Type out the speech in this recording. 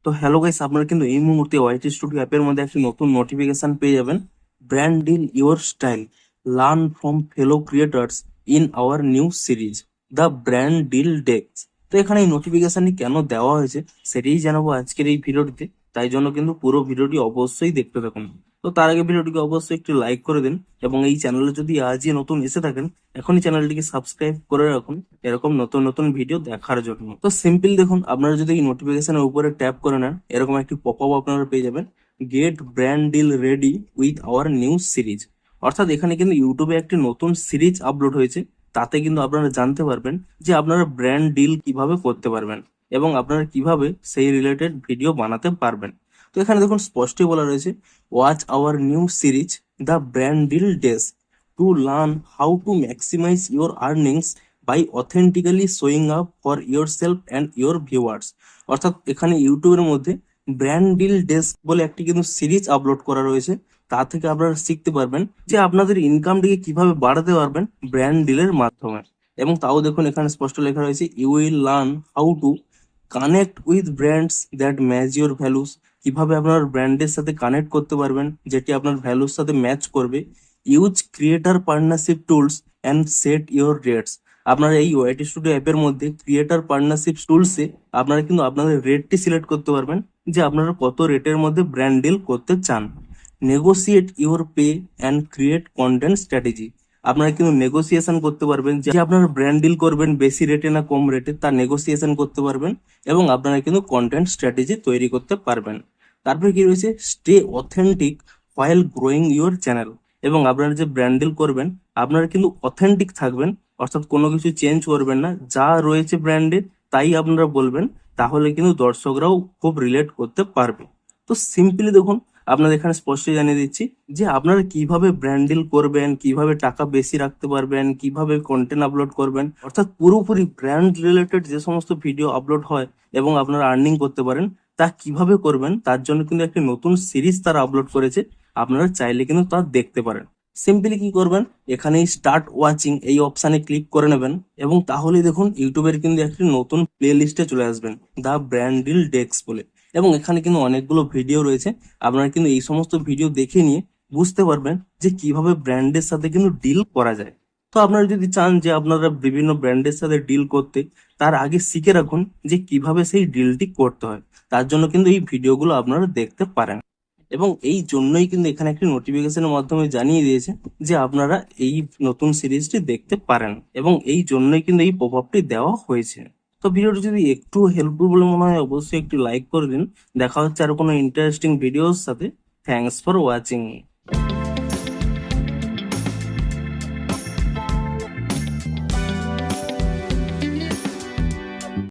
তো hello guys, আপনারা কিন্তু এই মুহূর্তে ওয়াইটি স্টুডিও অ্যাপের মধ্যে একটি নতুন নোটিফিকেশন পেয়ে যাবেন। Brand deal your style, learn from fellow creators in our new series the brand deal desk. তো এখানে এই নোটিফিকেশনটি কেন দেওয়া হয়েছে সেটাই জানাবো আজকের এই ভিডিওটিতে। তাই জন্য কিন্তু পুরো ভিডিওটি অবশ্যই দেখতে থাকুন। তো তার আগে ভিডিওটিকে অবশ্যই একটু লাইক করে দিন এবং এই চ্যানেলে যদি আজই নতুন এসে থাকেন এখনই চ্যানেলটিকে সাবস্ক্রাইব করে রাখুন এরকম নতুন নতুন ভিডিও দেখার জন্য। তো সিম্পল দেখুন, আপনারা যদি এই নোটিফিকেশনের উপরে ট্যাপ করে নেন এরকম একটি পপ আপ আপনারা পেয়ে যাবেন, get brand deal ready with our new series. অর্থাৎ এখানে কিন্তু ইউটিউবে একটি নতুন সিরিজ আপলোড হয়েছে, তাতে কিন্তু আপনারা জানতে পারবেন যে আপনারা ব্র্যান্ড ডিল কিভাবে করতে পারবেন এবং আপনারা কিভাবে সেই রিলেটেড ভিডিও বানাতে পারবেন। তো এখানে দেখুন স্পষ্টই বলা রয়েছে, watch our new series the brand deal desk to learn how to maximize your earnings by authentically showing up for yourself and your viewers। অর্থাৎ এখানে ইউটিউবের মধ্যে ব্র্যান্ড ডিল ডেস্ক বলে একটি কিন্তু সিরিজ আপলোড করা রয়েছে, তা থেকে আপনারা শিখতে পারবেন যে আপনাদের ইনকামটিকে কিভাবে বাড়াতে পারবেন ব্র্যান্ড ডিলের মাধ্যমে। এবং তাও দেখুন এখানে স্পষ্ট লেখা রয়েছে, you will learn how to connect with brands that match your values. কিভাবে আপনার ব্র্যান্ডের সাথে কানেক্ট করতে পারবেন যেটি আপনার ভ্যালুর সাথে ম্যাচ করবে। Use creator partnership tools and set your rates. আপনারা এই ওয়াইটি স্টুডিও অ্যাপের মধ্যে ক্রিয়েটার পার্টনারশিপ টুলসে আপনারা কিন্তু আপনাদের রেটটি সিলেক্ট করতে পারবেন যে আপনারা কত রেটের মধ্যে ব্র্যান্ড ডিল করতে চান। Negotiate your pay and create content strategy. আপনারা কিন্তু নেগোসিয়েশন করতে পারবেন যে আপনারা ব্র্যান্ড ডিল করবেন বেশি রেটে না কম রেটে, তার নেগোসিয়েশন করতে পারবেন এবং আপনারা কিন্তু কন্টেন্ট স্ট্র্যাটেজি তৈরি করতে পারবেন। তারপরে কি রয়েছে, stay authentic while growing your channel. এবং আপনারা যে ব্র্যান্ড ডিল করবেন আপনারা কিন্তু অথেন্টিক থাকবেন, অর্থাৎ কোনো কিছু চেঞ্জ করবেন না, যা রয়েছে ব্র্যান্ডে তাই আপনারা বলবেন, তাহলে কিন্তু দর্শকরাও খুব রিলেট করতে পারবে। তো সিম্পলি দেখুন, আপনাদের এখানে স্পষ্ট জানিয়ে দিচ্ছি যে আপনারা কিভাবে ব্র্যান্ড ডিল করবেন, কিভাবে টাকা বেশি রাখতে পারবেন, কিভাবে কন্টেন্ট আপলোড করবেন, অর্থাৎ পুরোপুরি ব্র্যান্ড রিলেটেড যে সমস্ত ভিডিও আপলোড হয় এবং আপনারা আর্নিং করতে পারেন তা কিভাবে করবেন তার জন্য কিন্তু একটি নতুন সিরিজ তারা আপলোড করেছে। আপনারা চাইলে কিন্তু তা দেখতে পারেন। সিম্পলি কি করবেন, এখানে স্টার্ট ওয়াচিং এই অপশানে ক্লিক করে নেবেন এবং তাহলেই দেখুন ইউটিউবের কিন্তু একটি নতুন প্লে লিস্টে চলে আসবেন, দ্য ব্র্যান্ড ডিল ডেস্ক বলে। এবং এখানে কিন্তু অনেকগুলো ভিডিও রয়েছে, আপনারা কিন্তু এই সমস্ত ভিডিও দেখে নিয়ে বুঝতে পারবেন যে কিভাবে ব্র্যান্ডের সাথে কিন্তু ডিল করা যায়। তো আপনারা যদি চান যে আপনারা বিভিন্ন ব্র্যান্ডের সাথে ডিল করতে, তার আগে শিখে রাখুন যে কিভাবে সেই ডিলটি করতে হয়। তার জন্য কিন্তু এই ভিডিওগুলো আপনারা দেখতে পারেন। এবং এই জন্যই কিন্তু এখানে একটি নোটিফিকেশনের মাধ্যমে জানিয়ে দিয়েছে যে আপনারা এই নতুন সিরিজটি দেখতে পারেন এবং এই জন্যই কিন্তু এই পপ আপটি দেওয়া হয়েছে। তো ভিডিওটি যদি একটু হেল্পফুল বলে মনে হয় অবশ্যই একটি লাইক করে দিন। দেখা হচ্ছে আর কোনো ইন্টারেস্টিং ভিডিওর সাথে। Thanks for watching.